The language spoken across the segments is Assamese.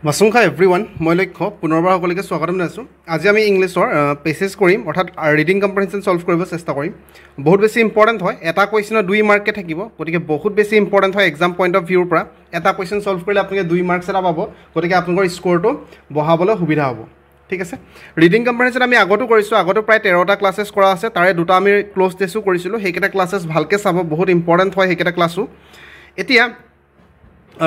Masungha everyone, মই লক্ষ্য পুনৰবাৰ সকলোকে স্বাগতম জনাইছোঁ। আজি আমি ইংলিছৰ পেছেজ কৰিম অৰ্থাৎ ৰিডিং কম্প্ৰিহেনশ্যন সলভ কৰিব চেষ্টা কৰিম। বহুত বেছি ইম্পৰ্টেণ্ট হয়, এটা কুৱেশ্যনৰ 2 মাৰ্ককে থাকিব, গতিকে বহুত বেছি ইম্পৰ্টেণ্ট হয় এক্সাম পইণ্ট অফ ভিউৰ পৰা। এটা কুৱেশ্যন সলভ কৰিলে আপোনালোকে 2 মাৰ্কছ এটা পাব, গতিকে আপোনালোকৰ স্ক'ৰটো বঢ়াবলৈ সুবিধা হ'ব। ঠিক আছে, ৰিডিং কম্প্ৰিহেনশ্যন আমি আগতো কৰিছোঁ, আগতো প্ৰায় 13টা ক্লাছেছ কৰা আছে, তাৰে দুটা আমি ক্লোজ টেষ্টো কৰিছিলোঁ। সেইকেইটা ক্লাছেছ ভালকৈ চাব, বহুত ইম্পৰ্টেণ্ট হয় সেইকেইটা ক্লাছো। এতিয়া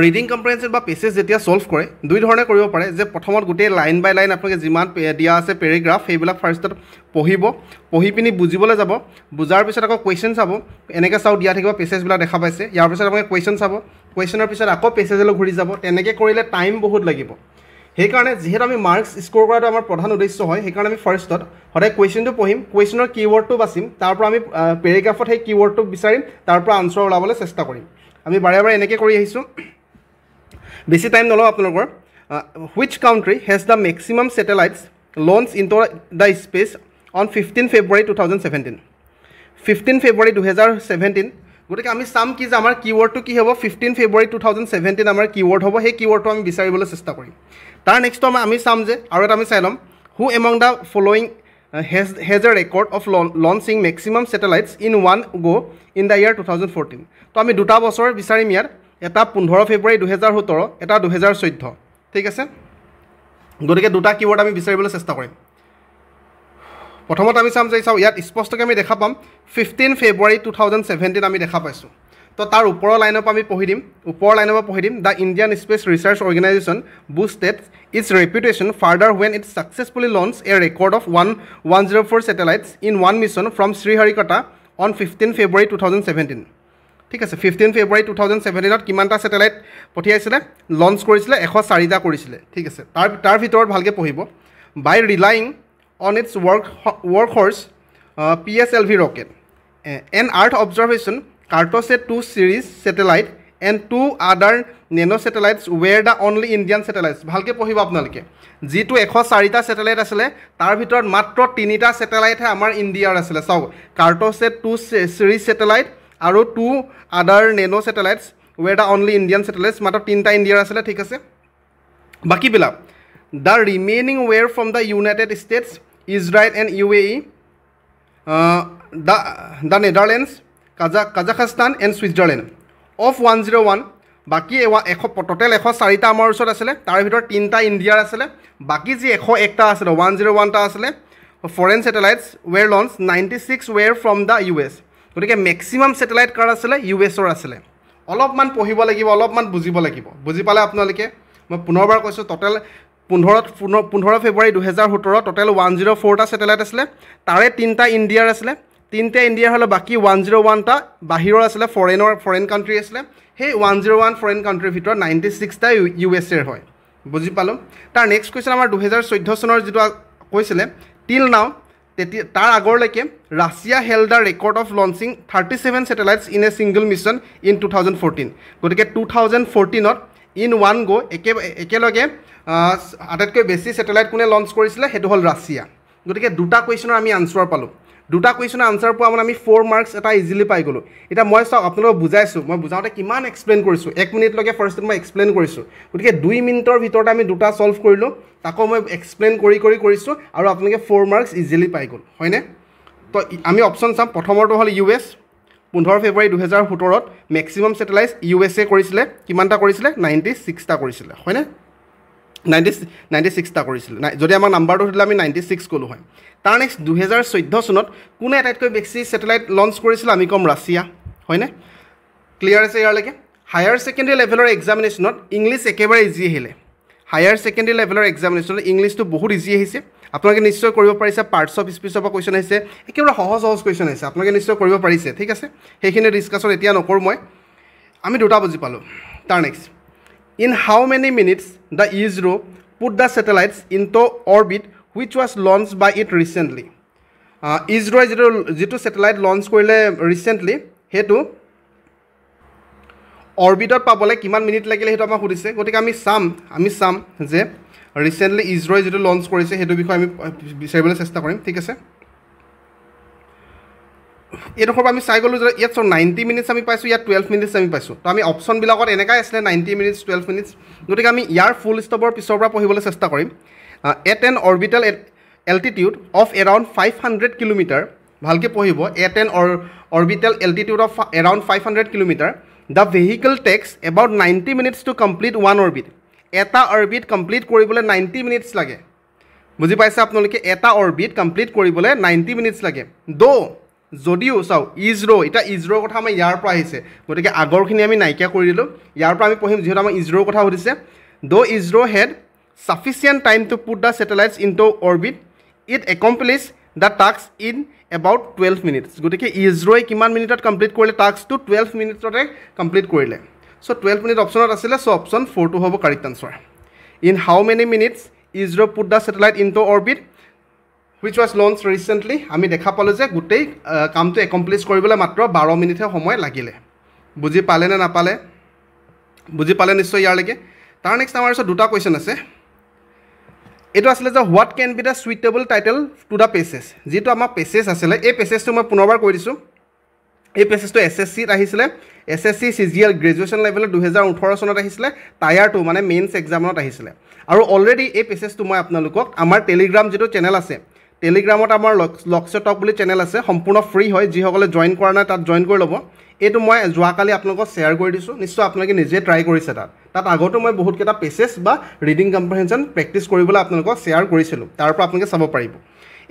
ৰিডিং কম্প্ৰিহেনশ্যন বা পেছেজ যেতিয়া সলভ কৰে দুই ধৰণে কৰিব পাৰে, যে প্ৰথমত গোটেই লাইন বাই লাইন আপোনালোকে যিমান দিয়া আছে পেৰেগ্ৰাফ সেইবিলাক ফাৰ্ষ্টত পঢ়ি পিনি বুজিবলৈ যাব, বুজাৰ পিছত আকৌ কুৱেশ্যন চাব, এনেকৈ চাওঁ দিয়া থাকিব পেছেজবিলাক দেখা পাইছে, ইয়াৰ পিছত আপোনালোকে কুৱেশ্যন চাব, কুৱেশ্যনৰ পিছত আকৌ পেছেজলৈ ঘূৰি যাব, তেনেকৈ কৰিলে টাইম বহুত লাগিব। সেইকাৰণে যিহেতু আমি মাৰ্কছ স্ক'ৰ কৰাটো আমাৰ প্ৰধান উদ্দেশ্য হয়, সেইকাৰণে আমি ফাৰ্ষ্টত সদায় কুৱেশ্যনটো পঢ়িম, কুৱেশ্যনৰ কিৱৰ্ডটো বাচিম, তাৰ পৰা আমি পেৰেগ্ৰাফত সেই কিৱৰ্ডটো বিচাৰিম, তাৰ পৰা আনচাৰ ওলাবলৈ চেষ্টা কৰিম। আমি বাৰে বাৰে এনেকৈ কৰি আহিছোঁ, বেছি টাইম নলওঁ আপোনালোকৰ। Which country has the maximum satellites launch in to the space on 15 February 2017। 15 February 2017। গতিকে আমি চাম কি যে আমাৰ কিৱৰ্ডটো কি হ'ব, 15 ফেব্ৰুৱাৰী 2017 আমাৰ কিৱৰ্ড হ'ব, সেই কিৱৰ্ডটো আমি বিচাৰিবলৈ চেষ্টা কৰিম। তাৰ নেক্সটটো আমি চাম যে আৰু এটা আমি চাই ল'ম, who among the following has a record of launching maximum satellites in one go' in the year 2014। তো আমি দুটা বছৰ বিচাৰিম ইয়াত, এটা 15 ফেব্ৰুৱাৰী 2017, এটা 2014। ঠিক আছে, গতিকে দুটা কিৱৰ্ড আমি বিচাৰিবলৈ চেষ্টা কৰিম। প্ৰথমত আমি চাম যে চাওঁ ইয়াত স্পষ্টকৈ আমি দেখা পাম 15 ফেব্ৰুৱাৰী 2017 আমি দেখা পাইছোঁ। তো তাৰ ওপৰৰ লাইনৰ পৰা আমি পঢ়ি দিম, the Indian Space Research Organisation boosted its reputation further when it successfully launch a record of 104 satellites in one mission from Sriharikota on 15 February 2017। ঠিক আছে, 15 ফেব্ৰুৱাৰী 2017ত কিমানটা ছেটেলাইট পঠিয়াইছিলে, লঞ্চ কৰিছিলে, 104টা কৰিছিলে। ঠিক আছে, তাৰ ভিতৰত ভালকৈ পঢ়িব। By relying on its work PSLV rocket an earth observation Cartosat 2 series satellite and 2 other nano satellites were the only Indian satellites. ভালকৈ পঢ়িব আপোনালোকে, যিটো 104টা ছেটেলাইট আছিলে তাৰ ভিতৰত মাত্ৰ 3টা ছেটেলাইটহে আমাৰ ইণ্ডিয়াৰ আছিলে। চাওক, কাৰ্ট'ছেট 2 ছিৰিজ ছেটেলাইট আৰু 2 other nano satellites were the only Indian satellites, মাত্ৰ 3টা ইণ্ডিয়াৰ আছিলে। ঠিক আছে, বাকীবিলাক the remaining were from the United States, Israel and UAE, the Netherlands, Kazakhstan and Switzerland of 101। বাকী টোটেল 104টা আমাৰ ওচৰত আছিলে, তাৰ ভিতৰত 3টা ইণ্ডিয়াৰ আছিলে, বাকী যি 101টা আছিলে 101টা আছিলে foreign satellites were launch, 96 were from the US। গতিকে মেক্সিমাম ছেটেলাইট কাৰ আছিলে, US-ৰ আছিলে। অলপমান পঢ়িব লাগিব, অলপমান বুজিব লাগিব, বুজি পালে আপোনালোকে। মই পুনৰবাৰ কৈছোঁ, টোটেল 15 ফেব্ৰুৱাৰী 2017 টোটেল 104টা ছেটেলাইট আছিলে, তাৰে 3টা ইণ্ডিয়াৰ আছিলে, 3টা ইণ্ডিয়াৰ হ'লে বাকী 101টা বাহিৰৰ আছিলে, ফৰেইন কাণ্ট্ৰি আছিলে। সেই 101 ফৰেইন কাণ্ট্ৰিৰ ভিতৰত 96টা USA-ৰ হয়। বুজি পালোঁ। তাৰ নেক্সট কুৱেশ্যন আমাৰ 2014 চনৰ যিটো কৈছিলে, টিল নাও, তাৰ আগৰলৈকে Russia held the record of launching 37 satellites in a single mission in 2014। গতিকে 2014ত ইন ওৱান গ' একেলগে আটাইতকৈ বেছি ছেটেলাইট কোনে লঞ্চ কৰিছিলে, সেইটো হ'ল ৰাছিয়া। গতিকে দুটা কুৱেশ্যনৰ আমি আনচাৰ পালোঁ, দুটা কুৱেশ্যনৰ আনচাৰ পোৱা মানে আমি 4 মাৰ্কছ এটা ইজিলি পাই গ'লোঁ। এতিয়া মই চাওক, আপোনালোকক বুজাইছোঁ, মই বুজাওঁতে কিমান এক্সপ্লেইন কৰিছোঁ, 1 মিনিটলৈকে ফাৰ্ষ্টত মই এক্সপ্লেইন কৰিছোঁ। গতিকে 2 মিনিটৰ ভিতৰতে আমি দুটা ছল্ভ কৰিলোঁ, তাকো মই এক্সপ্লেইন কৰিছোঁ, আৰু আপোনালোকে 4 মাৰ্কছ ইজিলি পাই গ'ল, হয়নে? তো আমি অপশ্যন চাম। প্ৰথমৰটো হ'ল US, 15 ফেব্ৰুৱাৰী 2017ত মেক্সিমাম ছেটেলাইট USA কৰিছিলে, কিমানটা কৰিছিলে, 96টা কৰিছিলে, হয়নে? 96টা কৰিছিলে। যদি আমাৰ নাম্বাৰটো সুধিলে আমি 96 ক'লোঁ হয়। তাৰ নেক্সট 2014 চনত কোনে আটাইতকৈ বেছি ছেটেলাইট লঞ্চ কৰিছিলে, আমি ক'ম ৰাছিয়া, হয়নে? ক্লিয়াৰ আছে ইয়াৰলৈকে? হায়াৰ ছেকেণ্ডেৰী লেভেলৰ এক্সামিনেশ্যনত ইংলিছ একেবাৰে ইজি আহিলে, হায়াৰ ছেকেণ্ডেৰী লেভেলৰ এক্সামিনেশ্যনত ইংলিছটো বহুত ইজি আহিছে। আপোনালোকে নিশ্চয় কৰিব পাৰিছে, পাৰ্টছ অফ স্পীচৰ পৰা কুৱেশ্যন আহিছে, একেবাৰে সহজ কুৱেশ্যন আহিছে, আপোনালোকে নিশ্চয় কৰিব পাৰিছে। ঠিক আছে, সেইখিনি ডিছকাছন এতিয়া নকৰোঁ মই, আমি দুটা বুজি পালোঁ। তাৰ next, in how many minutes the ISRO' put the satellites into orbit which was launch by it recently. ইছৰ'য়ে যিটো ছেটেলাইট লঞ্চ কৰিলে ৰিচেণ্টলি, সেইটো অৰ্বিটত পাবলৈ কিমান মিনিট লাগিলে সেইটো আমাক সুধিছে। গতিকে আমি চাম যে ৰিচেণ্টলি ইছৰ'য়ে যিটো লঞ্চ কৰিছে সেইটো বিষয়ে আমি বিচাৰিবলৈ চেষ্টা কৰিম। ঠিক আছে, এইডোখৰ আমি চাই গ'লোঁ যে ইয়াত চব 90 মিনিটছ আমি পাইছোঁ, ইয়াত 12 মিনিটছ আমি পাইছোঁ। তো আমি অপশ্যনবিলাকত এনেকৈ আছিলে 90 মিনিটছ 12 মিনিটছ। গতিকে আমি ইয়াৰ ফুল ষ্টপৰ পিছৰ পৰা পঢ়িবলৈ চেষ্টা কৰিম। At an orbital altitude of around 500 kilometre, ভালকৈ পঢ়িব, at an orbital altitude of around 500 kilometre the vehicle takes about 90 minutes to complete one orbit. এটা অৰবিট কমপ্লিট কৰিবলৈ 90 মিনিটছ লাগে। বুজি পাইছে আপোনালোকে? এটা অৰবিট কমপ্লিট কৰিবলৈ 90 মিনিটছ লাগে। যদিও চাওক ইজৰ, এতিয়া ইজৰৰ কথা আমাৰ ইয়াৰ পৰা আহিছে, গতিকে আগৰখিনি আমি নাইকিয়া কৰি দিলোঁ। ইয়াৰ পৰা আমি পঢ়িম যিহেতু আমাৰ ইজৰৰ কথা সুধিছে। ইজৰ head sufficient time to put the satellites into orbit, it accomplished the task in about 12 minutes. গতিকে ইজৰই কিমান মিনিটত কমপ্লিট কৰিলে টাস্কটো? 12 মিনিটতে কমপ্লিট কৰিলে। চ' 12 মিনিট অপশ্যনত আছিলে, চ' অপশ্যন 4টো হ'ব correct answer. In how many minutes ISRO put the satellite into orbit which was launched recently? আমি দেখা পালোঁ যে গোটেই কামটো একমপ্লিছ কৰিবলৈ মাত্ৰ 12 মিনিটহে সময় লাগিলে। বুজি পালে নে নাপালে? বুজি পালে নিশ্চয় ইয়ালৈকে। তাৰ নেক্সট আমাৰ ওচৰত দুটা কুৱেশ্যন আছে। এইটো আছিলে যে what can be the suitable title to the pieces. যিটো আমাৰ পেচেছ আছিলে, এই পেচেছটো মই পুনৰবাৰ কৈ দিছোঁ। এই পেচেছটো SSCত আহিছিলে, SSC CGL গ্ৰেজুৱেশ্যন লেভেলত 2018 চনত আহিছিলে, টায়াৰ 2 মানে মেইনছ এক্সামত আহিছিলে। আৰু অলৰেডি এই পেচেছটো মই আপোনালোকক আমাৰ টেলিগ্ৰাম যিটো চেনেল আছে, টেলিগ্ৰামত আমাৰ লক্ষ্য টক বুলি চেনেল আছে, সম্পূৰ্ণ ফ্ৰী হয়। যিসকলে জইন কৰা নাই তাত জইন কৰি ল'ব। এইটো মই যোৱাকালি আপোনালোকক শ্বেয়াৰ কৰি দিছোঁ, নিশ্চয় আপোনালোকে নিজে ট্ৰাই কৰিছে। তাত আগতো মই বহুতকেইটা পেচেছ বা ৰিডিং কম্প্ৰিহেনশ্যন প্ৰেক্টিছ কৰিবলৈ আপোনালোকক শ্বেয়াৰ কৰিছিলোঁ, তাৰ পৰা আপোনালোকে চাব পাৰিব।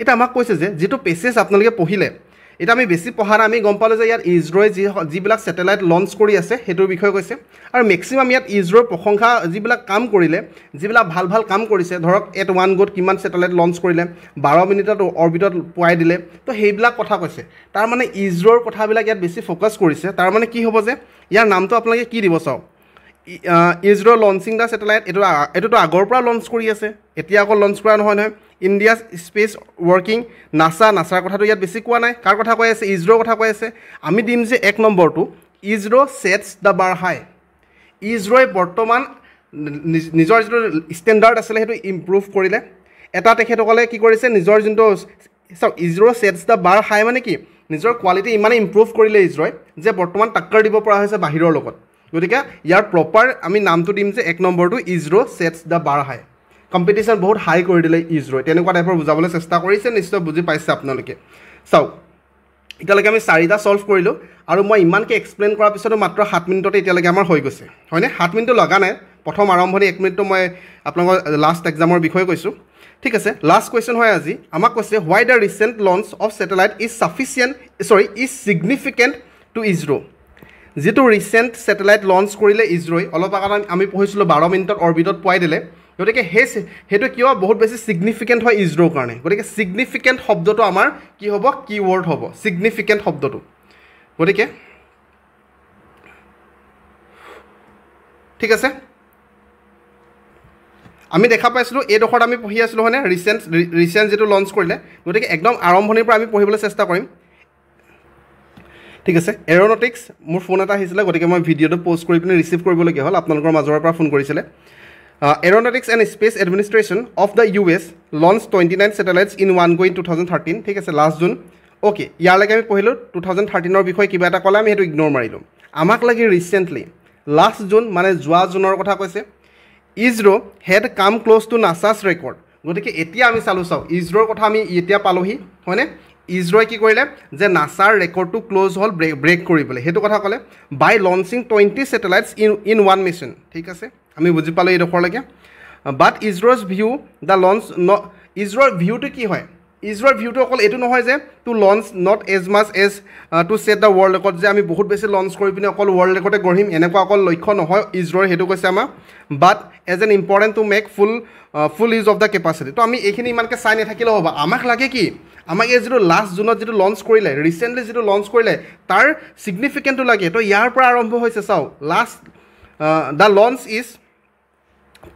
এতিয়া আমাক কৈছে যে যিটো পেচেছ আপোনালোকে পঢ়িলে, এতিয়া আমি বেছি পঢ়া নাই, আমি গম পালোঁ যে ইয়াত ইজৰই যিবিলাক ছেটেলাইট লঞ্চ কৰি আছে সেইটোৰ বিষয়ে কৈছে। আৰু মেক্সিমাম ইয়াত ইজৰৰ প্ৰশংসা, যিবিলাক কাম কৰিলে, যিবিলাক ভাল ভাল কাম কৰিছে, ধৰক এট ওৱান গোত কিমান ছেটেলাইট লঞ্চ কৰিলে, 12 মিনিটত অৰবিটত পোৱাই দিলে, তো সেইবিলাক কথা কৈছে। তাৰমানে ইজৰৰ কথাবিলাক ইয়াত বেছি ফ'কাছ কৰিছে। তাৰমানে কি হ'ব যে ইয়াৰ নামটো আপোনালোকে কি দিব চাওক, ইজৰ লঞ্চিং দ্য ছেটেলাইট। এইটোতো আগৰ পৰা লঞ্চ কৰি আছে, এতিয়া আকৌ লঞ্চ কৰা নহয়। ইণ্ডিয়াছ স্পেচ ৱৰ্কিং, নাছাৰ কথাটো ইয়াত বেছি কোৱা নাই। কাৰ কথা কৈ আছে? ইজৰৰ কথা কৈ আছে। আমি দিম যে 1 নম্বৰটো, ইজৰ ছেটছ দ্য বাৰ হাই। ইজৰই বৰ্তমান নিজৰ যিটো ষ্টেণ্ডাৰ্ড আছিলে সেইটো ইম্প্ৰুভ কৰিলে। এটা তেখেতসকলে কি কৰিছে, নিজৰ যোনটো চাওক, ইজৰ ছেটছ দ্য বাৰ হাই মানে কি, নিজৰ কোৱালিটি ইমানেই ইম্প্ৰুভ কৰিলে ইজৰই যে বৰ্তমান টাক্কৰ দিব পৰা হৈছে বাহিৰৰ লগত। গতিকে ইয়াৰ প্ৰপাৰ আমি নামটো দিম যে 1 নম্বৰটো, ISRO sets the bar high. Competition বহুত হাই কৰি দিলে ইজৰই, তেনেকুৱা টাইপৰ বুজাবলৈ চেষ্টা কৰিছে। নিশ্চয় বুজি পাইছে আপোনালোকে। চাওক, এতিয়ালৈকে আমি 4টা ছল্ভ কৰিলোঁ, আৰু মই ইমানকৈ এক্সপ্লেইন কৰাৰ পিছতো মাত্ৰ 7 মিনিটতে এতিয়ালৈকে আমাৰ হৈ গৈছে, হয়নে? 7 মিনিটটো লগা নাই, প্ৰথম আৰম্ভণি 1 মিনিটটো মই আপোনালোকৰ লাষ্ট এক্সামৰ বিষয়ে কৈছোঁ। ঠিক আছে, লাষ্ট কুৱেশ্যন হয় আজি। আমাক কৈছে why the recent launch of satellite is significant to ISRO. যিটো ৰিচেণ্ট ছেটেলাইট লঞ্চ কৰিলে ইজৰই, অলপ আগত আমি পঢ়িছিলোঁ 12 মিনিটত অৰবিটত পোৱাই দিলে। গতিকে সেইটো কিয় বহুত বেছি ছিগনিফিকেণ্ট হয় ইজৰৰ কাৰণে। গতিকে ছিগনিফিকেণ্ট শব্দটো আমাৰ কি হ'ব? কিৱৰ্ড হ'ব ছিগনিফিকেণ্ট শব্দটো। গতিকে ঠিক আছে, আমি দেখা পাইছিলোঁ এইডোখৰত আমি পঢ়ি আছিলোঁ হয়নে, ৰিচেণ্ট যিটো লঞ্চ কৰিলে। গতিকে একদম আৰম্ভণিৰ পৰা আমি পঢ়িবলৈ চেষ্টা কৰিম। ঠিক আছে, এৰ'নটিক্স, মোৰ ফোন এটা আহিছিলে, গতিকে মই ভিডিঅ'টো প'ষ্ট কৰি পিনে ৰিচিভ কৰিবলগীয়া হ'ল। আপোনালোকৰ মাজৰ পৰা ফোন কৰিছিলে। Aeronautics and Space Administration of the US launched 29 satellites in one go in 2013. ঠিক আছে, লাষ্ট জুন। অ'কে, ইয়ালৈকে আমি পঢ়িলোঁ 2013ৰ বিষয়ে কিবা এটা ক'লে, আমি সেইটো ইগন'ৰ মাৰিলোঁ। আমাক লাগে ৰিচেণ্টলি লাষ্ট জুন, মানে যোৱা জুনৰ কথা কৈছে। ইজৰ হেড কাম ক্ল'জ টু নাছাছ ৰেকৰ্ড। গতিকে এতিয়া আমি চাওক, ইজৰৰ কথা আমি এতিয়া পালোহি হয়নে। ইজৰই কি কৰিলে যে নাছাৰ ৰেকৰ্ডটো ক্ল'জ হ'ল, ব্ৰেক কৰিবলৈ, সেইটো কথা ক'লে। By launching 20 satellites in one mission. ঠিক আছে, আমি বুজি পালোঁ এইডোখৰলৈকে। But ISRO's view the launch ইজৰৰ ভিউটো কি হয়? ইজৰৰ ভিউটো অকল এইটো নহয় যে to launch not as much as to set the world record, যে আমি বহুত বেছি লঞ্চ কৰি পিনে অকল ৱৰ্ল্ড ৰেকৰ্ডে গঢ়িম, এনেকুৱা অকল লক্ষ্য নহয় ইজৰৰ, সেইটো কৈছে আমাক। But as an important to make full use of the capacity. তো আমি এইখিনি ইমানকৈ চাই নাথাকিলেও হ'ব। আমাক লাগে কি? আমাক এই যিটো লাষ্ট জুনত যিটো লঞ্চ কৰিলে, ৰিচেণ্টলি যিটো লঞ্চ কৰিলে, তাৰ ছিগনিফিকেণ্টটো লাগে। তো ইয়াৰ পৰা আৰম্ভ হৈছে চাওক, last the launch is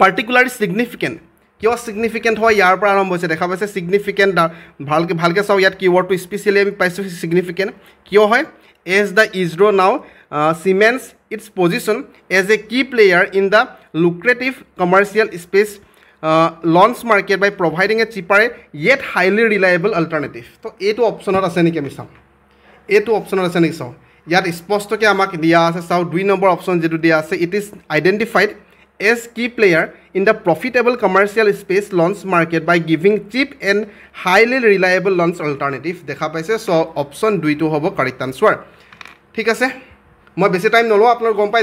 particularly significant. কিয় ছিগনিফিকেণ্ট হয়? ইয়াৰ পৰা আৰম্ভ হৈছে, দেখা পাইছে ছিগনিফিকেণ্ট। ভালকৈ চাওঁ, ইয়াত কিৱৰ্ডটো স্পেচিয়েলি আমি পাইছোঁ ছিগনিফিকেণ্ট। কিয় হয়? As the ISRO now cements its position as a key player in the lucrative commercial space launch market by providing a cheaper yet highly reliable alternative. তো এইটো অপশ্যনত আছে নেকি? আমি চাম, এইটো অপশ্যনত আছে নেকি চাওক ইয়াত স্পষ্টকৈ আমাক দিয়া আছে চাওক 2 নম্বৰ অপশ্যন যিটো দিয়া আছে it is identified as key player in the profitable commercial space launch market by giving cheap and highly reliable launch alternative দেখা পাইছে চ' অপশ্যন 2টো হ'ব কাৰেক্ট আনচাৰ ঠিক আছে মই বেছি টাইম নলওঁ আপোনালোক গম পাই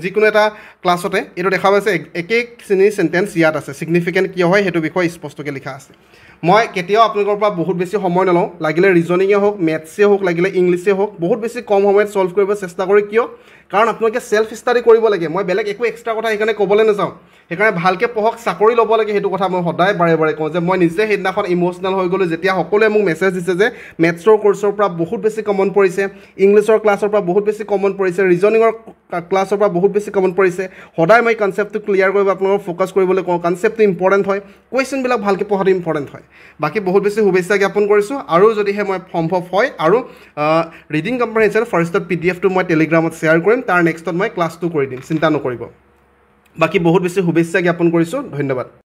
যিকোনো এটা ক্লাছতে এইটো দেখা পাইছে একেই শ্ৰেণীৰ চেণ্টেঞ্চ ইয়াত আছে ছিগনিফিকেণ্ট কিয় হয় সেইটো বিষয়ে স্পষ্টকৈ লিখা আছে মই কেতিয়াও আপোনালোকৰ পৰা বহুত বেছি সময় নলওঁ লাগিলে ৰিজনিঙে হওক মেথছে হওক লাগিলে ইংলিছে হওক বহুত বেছি কম সময়ত ছল্ভ কৰিব চেষ্টা কৰি কিয় কাৰণ আপোনালোকে ছেল্ফ ষ্টাডি কৰিব লাগে মই বেলেগ একো এক্সট্ৰা কথা সেইকাৰণে ক'বলৈ নাযাওঁ সেইকাৰণে ভালকৈ পঢ়ক চাকৰি ল'ব লাগে সেইটো কথা মই সদায় বাৰে বাৰে কওঁ যে মই নিজে সেইদিনাখন ইম'চনেল হৈ গ'লোঁ যেতিয়া সকলোৱে মোক মেছেজ দিছে যে মেথছৰ কোৰ্চৰ পৰা বহুত বেছি কমন পৰিছে ইংলিছৰ ক্লাছৰ পৰা বহুত বেছি কমন পৰিছে ৰিজনিঙৰ ক্লাছৰ পৰা বহুত বেছি কমন পৰিছে সদায় মই কনচেপ্টটো ক্লিয়াৰ কৰিব আপোনালোকক ফ'কাছ কৰিবলৈ কওঁ কনচেপ্টটো ইম্পৰ্টেণ্ট হয় কুৱেশ্যনবিলাক ভালকৈ পঢ়াটো ইম্পৰ্টেণ্ট হয় বাকী বহুত বেছি শুভেচ্ছা জ্ঞাপন কৰিছোঁ আৰু যদিহে মই সম্ভৱ হয় আৰু ৰিডিং কম্প্ৰিহেনশ্যন ফাৰ্ষ্টত PDF টো মই টেলিগ্ৰামত শ্বেয়াৰ কৰিম তাৰ নেক্সটত মই ক্লাছটো কৰি দিম চিন্তা নকৰিব বাকী বহুত বেছি শুভেচ্ছা জ্ঞাপন কৰিছোঁ ধন্যবাদ